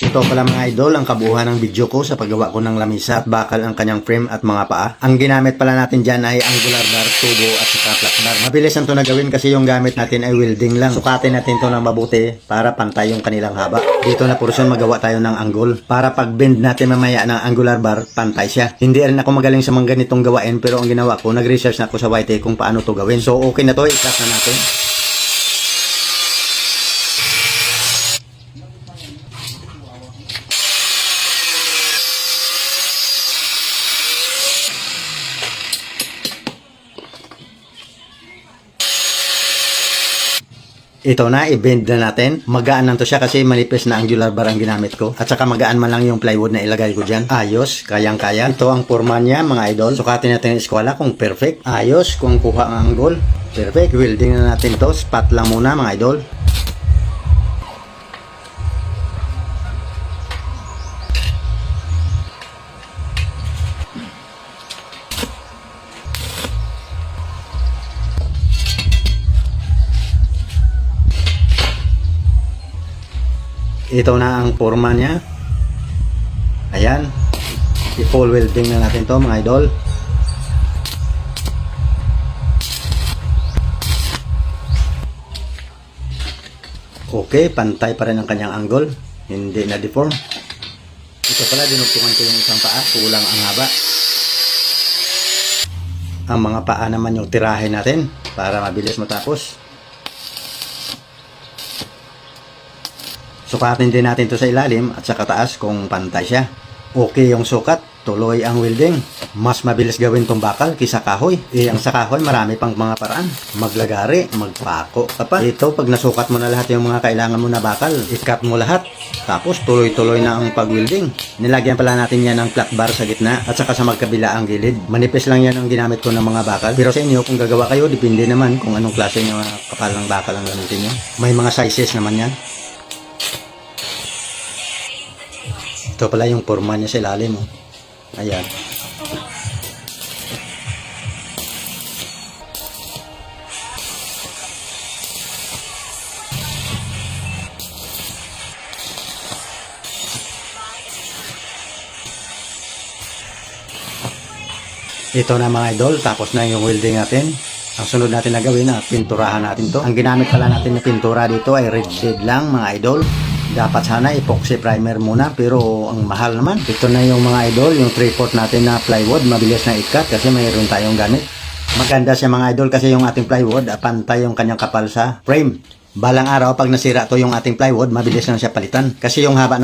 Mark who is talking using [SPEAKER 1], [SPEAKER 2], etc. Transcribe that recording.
[SPEAKER 1] Ito pala mga idol ang kabuuan ng video ko sa paggawa ko ng lamisa at bakal ang kanyang frame at mga paa. Ang ginamit pala natin dyan ay angular bar, tubo at saka flat bar. Mabilis ang ito na gawin kasi yung gamit natin ay welding lang. Sukatin natin ito ng mabuti para pantay yung kanilang haba. Dito na portion magawa tayo ng angle para pag bend natin mamaya ng angular bar, pantay siya. Hindi rin ako magaling sa mga ganitong gawain pero ang ginawa ko, nag-research na ako sa YT kung paano to gawin. So okay na to, i-cut na natin. Ito na, i-bend na natin. Magaan lang to siya kasi manipis na angular bar ang ginamit ko. At saka magaan man lang yung plywood na ilagay ko dyan. Ayos, kayang-kaya. Ito ang forma niya mga idol. Sukatin natin yung eskwala kung perfect. Ayos, kung kuha ang angle. Perfect. Welding na natin to. Spot lang muna mga idol. Ito na ang forma niya. Ayan. I-full welding na natin to mga idol. Okay, pantay pa rin ang kanyang angle. Hindi na deform. Ito pala, dinugtungan ko yung isang paa. Kulang ang haba. Ang mga paa naman yung tirahin natin para mabilis matapos. Sukatin din natin to sa ilalim at sa kataas kung pantay siya. Okay yung sukat, tuloy ang welding. Mas mabilis gawin tong bakal kisa kahoy. Ang sa kahoy marami pang mga paraan. Maglagari, magpako ka pa. Ito pag nasukat mo na lahat yung mga kailangan mo na bakal, i-cut mo lahat. Tapos tuloy-tuloy na ang pag-welding. Nilagyan pala natin yan ng flat bar sa gitna at saka sa magkabila ang gilid. Manipis lang yan ang ginamit ko ng mga bakal. Pero sa inyo kung gagawa kayo, depende naman kung anong klase ng kapal ng bakal ang gamitin nyo. May mga sizes naman yan. Ito pala yung forma niya sa ilalim. Oh. Ayan. Ito na mga idol, tapos na yung welding natin. Ang sunod natin na gawin na pinturahan natin to. Ang ginamit pala natin na pintura dito ay red shade lang mga idol. Dapat sana epoxy primer muna pero ang mahal naman. Ito na yung mga idol, yung 3/4 natin na plywood. Mabilis na i-cut kasi mayroon tayong gamit. Maganda siya mga idol kasi yung ating plywood, pantay yung kanyang kapal sa frame. Balang araw pag nasira to yung ating plywood, mabilis na siya palitan. Kasi yung haba